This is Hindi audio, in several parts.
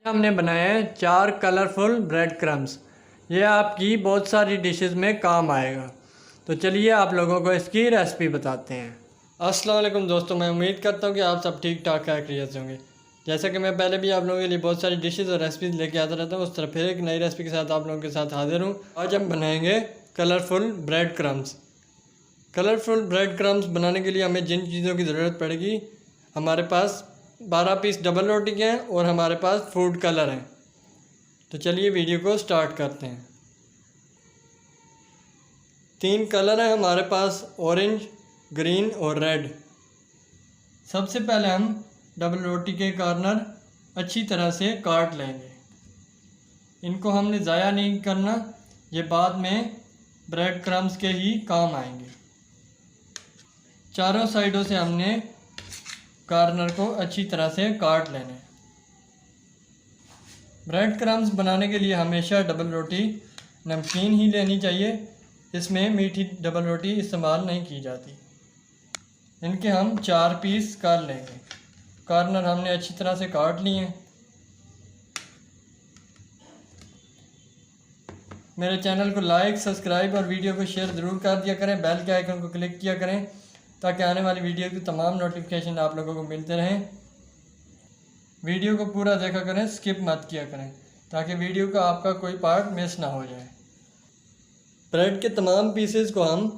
हमने बनाए हैं 4 कलरफुल ब्रेड क्रम्स। ये आपकी बहुत सारी डिशेस में काम आएगा। तो चलिए आप लोगों को इसकी रेसिपी बताते हैं। अस्सलाम वालेकुम दोस्तों, मैं उम्मीद करता हूँ कि आप सब ठीक ठाक खैरियत से होंगे। जैसा कि मैं पहले भी आप लोगों के लिए बहुत सारी डिशेस और रेसिपीज़ लेके आता रहता हूँ, उस तरह फिर एक नई रेसिपी के साथ आप लोगों के साथ हाजिर हूँ। आज हम बनाएंगे colourful bread crumbs. Colourful bread crumbs बनाने के लिए हमें जिन चीज़ों की ज़रूरत पड़ेगी, हमारे पास 12 पीस डबल रोटी के हैं और हमारे पास फूड कलर हैं। तो चलिए वीडियो को स्टार्ट करते हैं। 3 कलर हैं हमारे पास, ऑरेंज, ग्रीन और रेड। सबसे पहले हम डबल रोटी के कॉर्नर अच्छी तरह से काट लेंगे। इनको हमने ज़ाया नहीं करना, ये बाद में ब्रेड क्रम्स के ही काम आएंगे। चारों साइडों से हमने कॉर्नर को अच्छी तरह से काट लेना है। ब्रेड क्रम्स बनाने के लिए हमेशा डबल रोटी नमकीन ही लेनी चाहिए, इसमें मीठी डबल रोटी इस्तेमाल नहीं की जाती। इनके हम 4 पीस कर लेंगे। कॉर्नर हमने अच्छी तरह से काट लिए हैं। मेरे चैनल को लाइक, सब्सक्राइब और वीडियो को शेयर ज़रूर कर दिया करें। बेल के आइकन को क्लिक किया करें ताकि आने वाली वीडियो की तमाम नोटिफिकेशन आप लोगों को मिलते रहें। वीडियो को पूरा देखा करें, स्किप मत किया करें ताकि वीडियो का आपका कोई पार्ट मिस ना हो जाए। ब्रेड के तमाम पीसेस को हम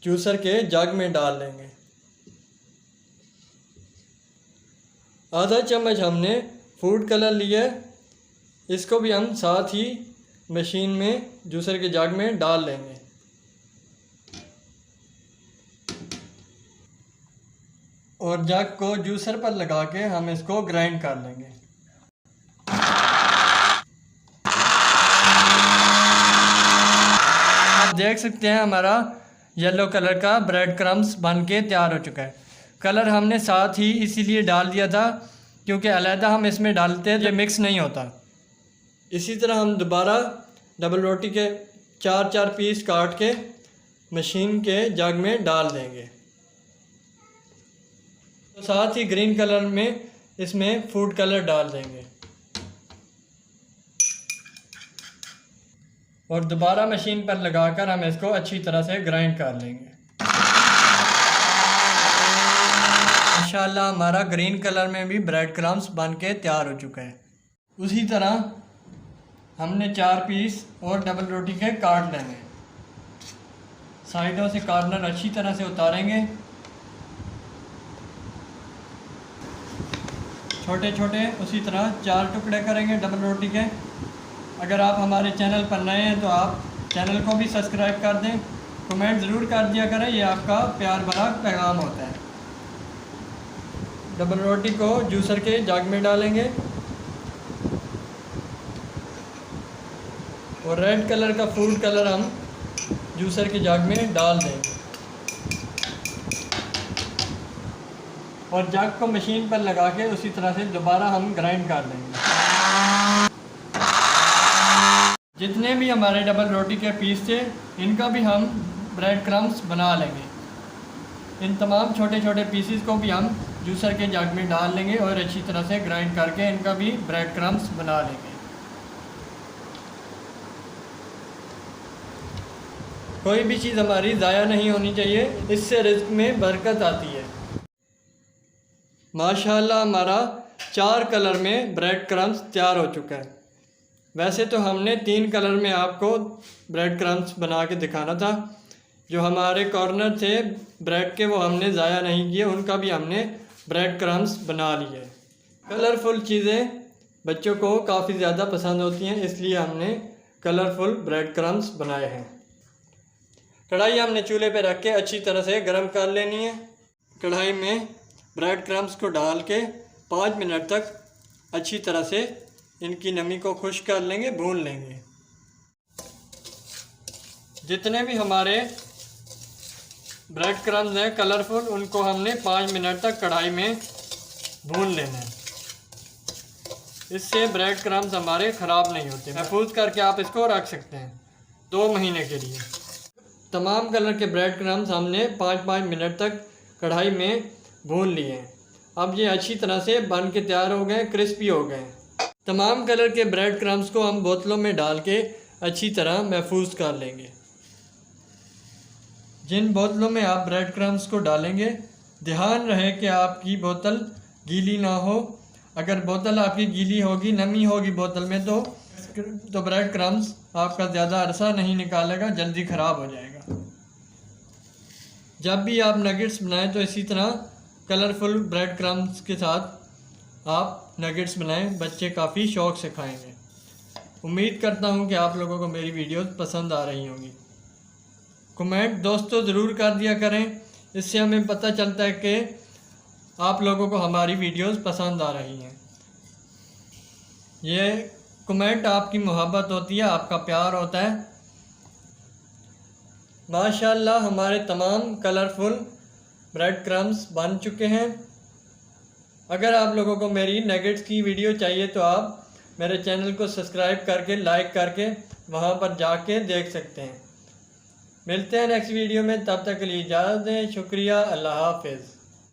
जूसर के जग में डाल लेंगे। आधा चम्मच हमने फूड कलर लिया है, इसको भी हम साथ ही मशीन में जूसर के जग में डाल लेंगे। और जग को जूसर पर लगा के हम इसको ग्राइंड कर लेंगे। आप देख सकते हैं हमारा येलो कलर का ब्रेड क्रम्स बन के तैयार हो चुका है। कलर हमने साथ ही इसीलिए डाल दिया था क्योंकि अलहदा हम इसमें डालते हैं, ये मिक्स नहीं होता। इसी तरह हम दोबारा डबल रोटी के 4 पीस काट के मशीन के जग में डाल देंगे। तो साथ ही ग्रीन कलर में इसमें फूड कलर डाल देंगे और दोबारा मशीन पर लगाकर हम इसको अच्छी तरह से ग्राइंड कर लेंगे। माशाल्लाह हमारा ग्रीन कलर में भी ब्रेड क्रम्स बन के तैयार हो चुका है। उसी तरह हमने 4 पीस और डबल रोटी के काट लेंगे। साइडों से कॉर्नर अच्छी तरह से उतारेंगे। छोटे छोटे उसी तरह 4 टुकड़े करेंगे डबल रोटी के। अगर आप हमारे चैनल पर नए हैं तो आप चैनल को भी सब्सक्राइब कर दें, कमेंट ज़रूर कर दिया करें, ये आपका प्यार भरा पैगाम होता है। डबल रोटी को जूसर के जग में डालेंगे और रेड कलर का फूड कलर हम जूसर के जग में डाल देंगे और जग को मशीन पर लगा के उसी तरह से दोबारा हम ग्राइंड कर लेंगे। जितने भी हमारे डबल रोटी के पीस थे, इनका भी हम ब्रेड क्रम्स बना लेंगे। इन तमाम छोटे छोटे पीसेस को भी हम जूसर के जग में डाल लेंगे और अच्छी तरह से ग्राइंड करके इनका भी ब्रेड क्रम्स बना लेंगे। कोई भी चीज़ हमारी ज़ाया नहीं होनी चाहिए, इससे रिज़्क़ में बरकत आती है। माशाल्लाह हमारा 4 कलर में ब्रेड क्रम्स तैयार हो चुका है। वैसे तो हमने 3 कलर में आपको ब्रेड क्रम्स बना के दिखाना था। जो हमारे कॉर्नर थे ब्रेड के वो हमने ज़ाया नहीं किए, उनका भी हमने ब्रेड क्रम्स बना लिए। कलरफुल चीज़ें बच्चों को काफ़ी ज़्यादा पसंद होती हैं, इसलिए हमने कलरफुल ब्रेड क्रम्स बनाए हैं। कढ़ाई हमने चूल्हे पे रख के अच्छी तरह से गर्म कर लेनी है। कढ़ाई में ब्रेड क्रम्स को डाल के 5 मिनट तक अच्छी तरह से इनकी नमी को खुश्क कर लेंगे, भून लेंगे। जितने भी हमारे ब्रेड क्रम्स हैं कलरफुल, उनको हमने 5 मिनट तक कढ़ाई में भून लेना है। इससे ब्रेड क्रम्स हमारे ख़राब नहीं होते। महफूज करके आप इसको रख सकते हैं 2 महीने के लिए। तमाम कलर के ब्रेड क्रम्स हमने 5-5 मिनट तक कढ़ाई में भून लिए हैं। अब ये अच्छी तरह से बन के तैयार हो गए, क्रिस्पी हो गए। तमाम कलर के ब्रेड क्रम्स को हम बोतलों में डाल के अच्छी तरह महफूज कर लेंगे। जिन बोतलों में आप ब्रेड क्रम्स को डालेंगे ध्यान रहे कि आपकी बोतल गीली ना हो। अगर बोतल आपकी गीली होगी, नमी होगी बोतल में, तो ब्रेड क्रम्स आपका ज़्यादा अरसा नहीं निकालेगा, जल्दी ख़राब हो जाएगा। जब भी आप नगेट्स बनाएं तो इसी तरह कलरफुल ब्रेड क्रम्स के साथ आप नगेट्स बनाएं, बच्चे काफ़ी शौक़ से खाएंगे। उम्मीद करता हूं कि आप लोगों को मेरी वीडियोस पसंद आ रही होंगी। कमेंट दोस्तों ज़रूर कर दिया करें, इससे हमें पता चलता है कि आप लोगों को हमारी वीडियोस पसंद आ रही हैं। ये कमेंट आपकी मोहब्बत होती है, आपका प्यार होता है। माशाल्लाह हमारे तमाम कलरफुल ब्रेड क्रम्स बन चुके हैं। अगर आप लोगों को मेरी नगेट्स की वीडियो चाहिए तो आप मेरे चैनल को सब्सक्राइब करके, लाइक करके वहां पर जाके देख सकते हैं। मिलते हैं नेक्स्ट वीडियो में, तब तक के लिए इजाज़त दें। शुक्रिया, अल्लाह हाफ़िज़।